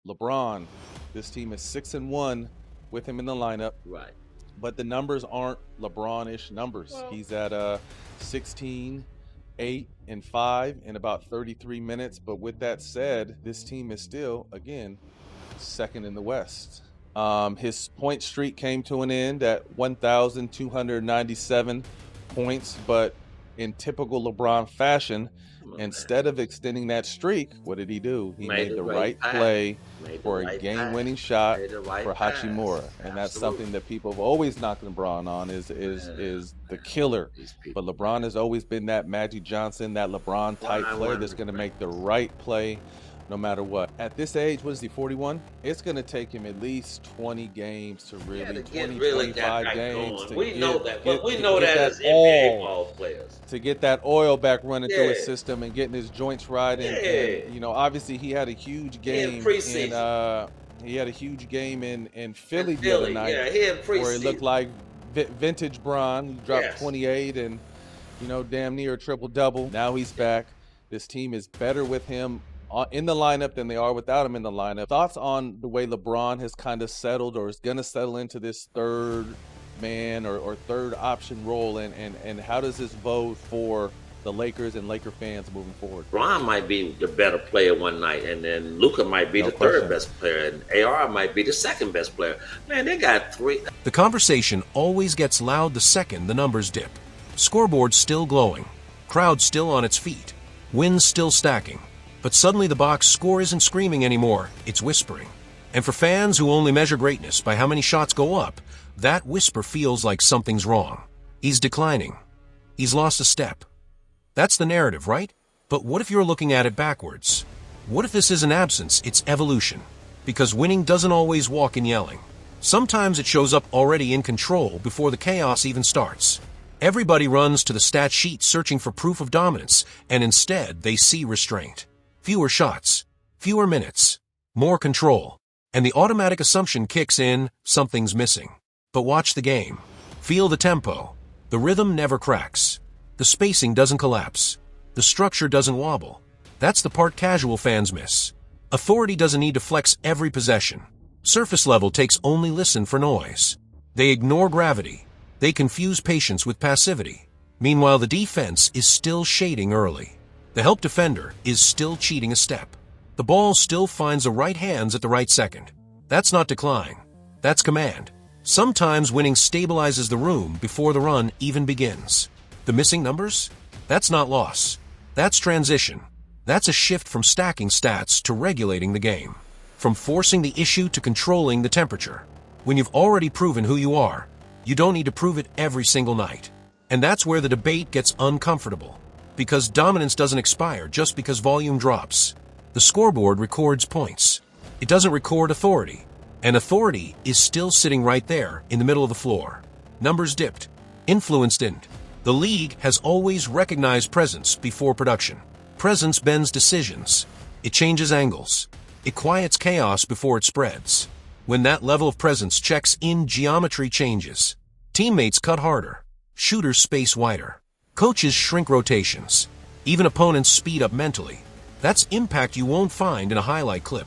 LeBron, this team is 6-1 with him in the lineup, Right. but the numbers aren't LeBron-ish numbers. Well, He's at 16, 8, and 5 in about 33 minutes. But with that said, this team is still, again, second in the West. His point streak came to an end at 1,297 points, but in typical LeBron fashion, instead of extending that streak, what did he do? He made the right play for a game-winning shot for Hachimura, and that's something that people have always knocked LeBron on is the killer. But LeBron has always been that Magic Johnson, that LeBron type player that's going to make the right play no matter what. At this age, what is he, 41? It's going to take him at least 20 games to really, 25 games to we know that, but we to know get that as oil, NBA ball players. to get that oil back running through his system and getting his joints right. And you know, obviously he had a huge game he had a huge game in Philly the other night, where it looked like vintage Bron. He dropped 28 and, you know, damn near a triple-double. Now he's back. This team is better with him in the lineup than they are without him in the lineup. Thoughts on the way LeBron has kind of settled, or is going to settle into this third man or third option role, and how does this vote for the Lakers and Laker fans moving forward? Bron might be the better player one night, and then Luka might be the third best player, and AR might be the second best player. Man, they got three. The conversation always gets loud the second the numbers dip. Scoreboard still glowing, crowd still on its feet, wins still stacking. But suddenly the box score isn't screaming anymore, it's whispering. And for fans who only measure greatness by how many shots go up, that whisper feels like something's wrong. He's declining. He's lost a step. That's the narrative, right? But what if you're looking at it backwards? What if this isn't absence, it's evolution? Because winning doesn't always walk in yelling. Sometimes it shows up already in control before the chaos even starts. Everybody runs to the stat sheet searching for proof of dominance, and instead they see restraint. Fewer shots, fewer minutes, more control. And the automatic assumption kicks in, something's missing. But watch the game. Feel the tempo. The rhythm never cracks. The spacing doesn't collapse. The structure doesn't wobble. That's the part casual fans miss. Authority doesn't need to flex every possession. Surface level takes only listen for noise. They ignore gravity. They confuse patience with passivity. Meanwhile, the defense is still shading early. The help defender is still cheating a step. The ball still finds the right hands at the right second. That's not decline. That's command. Sometimes winning stabilizes the room before the run even begins. The missing numbers? That's not loss. That's transition. That's a shift from stacking stats to regulating the game. From forcing the issue to controlling the temperature. When you've already proven who you are, you don't need to prove it every single night. And that's where the debate gets uncomfortable. Because dominance doesn't expire just because volume drops. The scoreboard records points. It doesn't record authority. And authority is still sitting right there in the middle of the floor. Numbers dipped. Influence didn't. The league has always recognized presence before production. Presence bends decisions. It changes angles. It quiets chaos before it spreads. When that level of presence checks in, geometry changes. Teammates cut harder. Shooters space wider. Coaches shrink rotations. Even opponents speed up mentally. That's impact you won't find in a highlight clip.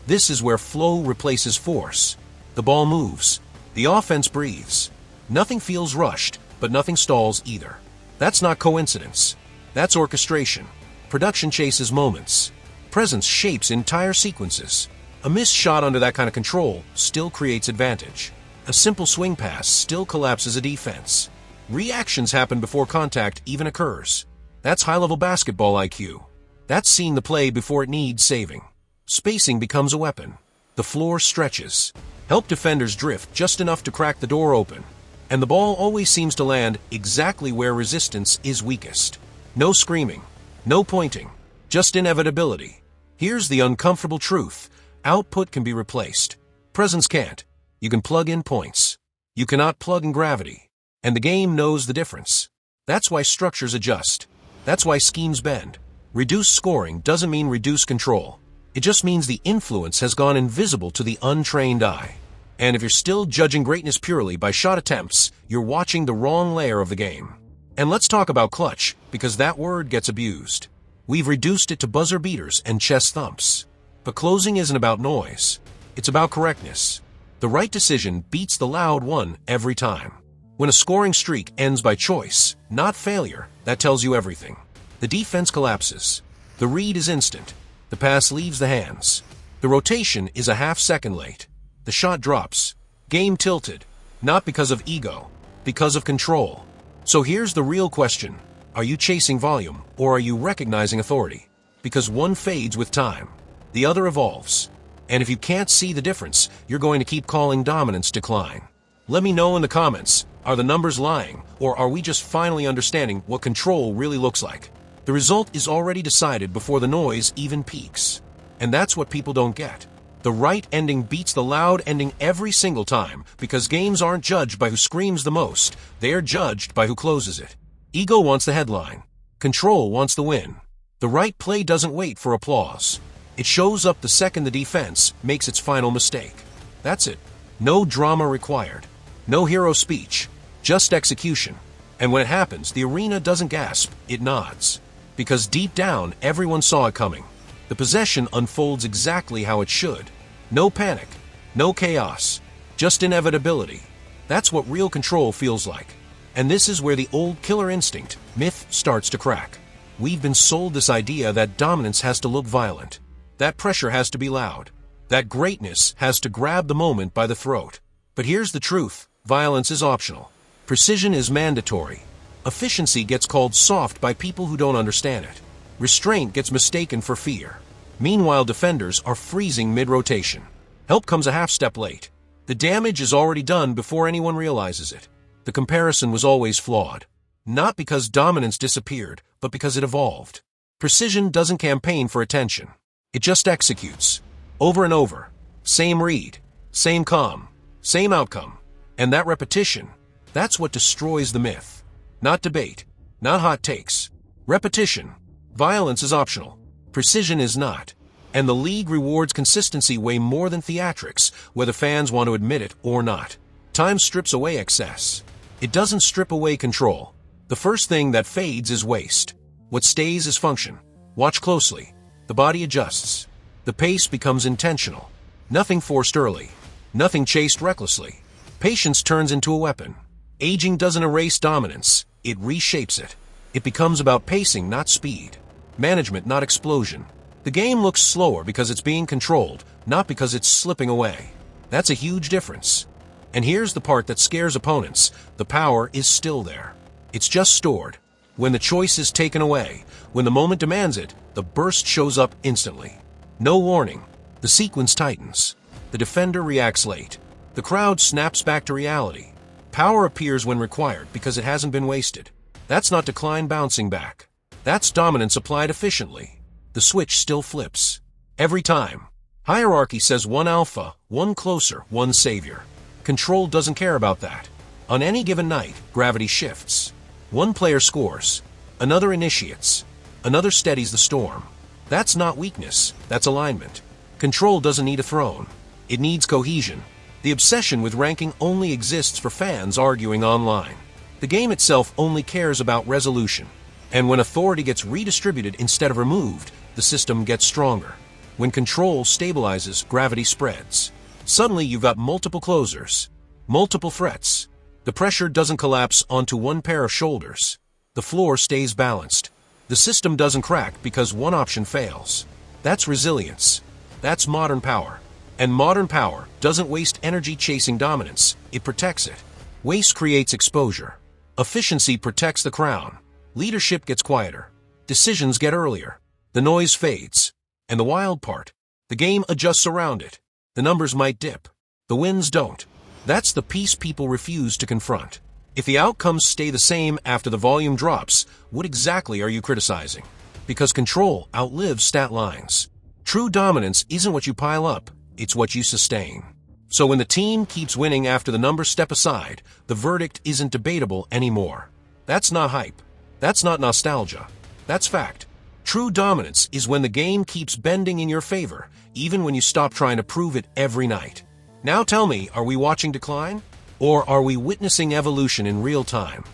This is where flow replaces force. The ball moves. The offense breathes. Nothing feels rushed, but nothing stalls either. That's not coincidence. That's orchestration. Production chases moments. Presence shapes entire sequences. A missed shot under that kind of control still creates advantage. A simple swing pass still collapses a defense. Reactions happen before contact even occurs. That's high-level basketball IQ. That's seeing the play before it needs saving. Spacing becomes a weapon. The floor stretches. Help defenders drift just enough to crack the door open. And the ball always seems to land exactly where resistance is weakest. No screaming. No pointing. Just inevitability. Here's the uncomfortable truth. Output can be replaced. Presence can't. You can plug in points. You cannot plug in gravity. And the game knows the difference. That's why structures adjust. That's why schemes bend. Reduced scoring doesn't mean reduced control. It just means the influence has gone invisible to the untrained eye. And if you're still judging greatness purely by shot attempts, you're watching the wrong layer of the game. And let's talk about clutch, because that word gets abused. We've reduced it to buzzer beaters and chest thumps. But closing isn't about noise. It's about correctness. The right decision beats the loud one every time. When a scoring streak ends by choice, not failure, that tells you everything. The defense collapses. The read is instant. The pass leaves the hands. The rotation is a half-second late. The shot drops. Game tilted. Not because of ego, because of control. So here's the real question. Are you chasing volume, or are you recognizing authority? Because one fades with time. The other evolves. And if you can't see the difference, you're going to keep calling dominance decline. Let me know in the comments, are the numbers lying, or are we just finally understanding what control really looks like? The result is already decided before the noise even peaks. And that's what people don't get. The right ending beats the loud ending every single time, because games aren't judged by who screams the most, they're judged by who closes it. Ego wants the headline. Control wants the win. The right play doesn't wait for applause. It shows up the second the defense makes its final mistake. That's it. No drama required. No hero speech. Just execution. And when it happens, the arena doesn't gasp, it nods. Because deep down, everyone saw it coming. The possession unfolds exactly how it should. No panic. No chaos. Just inevitability. That's what real control feels like. And this is where the old killer instinct myth starts to crack. We've been sold this idea that dominance has to look violent. That pressure has to be loud. That greatness has to grab the moment by the throat. But here's the truth. Violence is optional. Precision is mandatory. Efficiency gets called soft by people who don't understand it. Restraint gets mistaken for fear. Meanwhile, defenders are freezing mid-rotation. Help comes a half-step late. The damage is already done before anyone realizes it. The comparison was always flawed. Not because dominance disappeared, but because it evolved. Precision doesn't campaign for attention. It just executes. Over and over. Same read. Same calm. Same outcome. And that repetition, that's what destroys the myth. Not debate. Not hot takes. Repetition. Violence is optional. Precision is not. And the league rewards consistency way more than theatrics, whether fans want to admit it or not. Time strips away excess. It doesn't strip away control. The first thing that fades is waste. What stays is function. Watch closely. The body adjusts. The pace becomes intentional. Nothing forced early. Nothing chased recklessly. Patience turns into a weapon. Aging doesn't erase dominance. It reshapes it. It becomes about pacing, not speed. Management, not explosion. The game looks slower because it's being controlled, not because it's slipping away. That's a huge difference. And here's the part that scares opponents. The power is still there. It's just stored. When the choice is taken away, when the moment demands it, the burst shows up instantly. No warning. The sequence tightens. The defender reacts late. The crowd snaps back to reality. Power appears when required because it hasn't been wasted. That's not decline bouncing back. That's dominance applied efficiently. The switch still flips. Every time. Hierarchy says one alpha, one closer, one savior. Control doesn't care about that. On any given night, gravity shifts. One player scores. Another initiates. Another steadies the storm. That's not weakness. That's alignment. Control doesn't need a throne. It needs cohesion. The obsession with ranking only exists for fans arguing online. The game itself only cares about resolution. And when authority gets redistributed instead of removed, the system gets stronger. When control stabilizes, gravity spreads. Suddenly you've got multiple closers, multiple threats. The pressure doesn't collapse onto one pair of shoulders. The floor stays balanced. The system doesn't crack because one option fails. That's resilience. That's modern power. And modern power doesn't waste energy chasing dominance. It protects it. Waste creates exposure. Efficiency protects the crown. Leadership gets quieter. Decisions get earlier. The noise fades. And the wild part, the game adjusts around it. The numbers might dip. The wins don't. That's the piece people refuse to confront. If the outcomes stay the same after the volume drops, what exactly are you criticizing? Because control outlives stat lines. True dominance isn't what you pile up, it's what you sustain. So when the team keeps winning after the numbers step aside, the verdict isn't debatable anymore. That's not hype. That's not nostalgia. That's fact. True dominance is when the game keeps bending in your favor, even when you stop trying to prove it every night. Now tell me, are we watching decline? Or are we witnessing evolution in real time?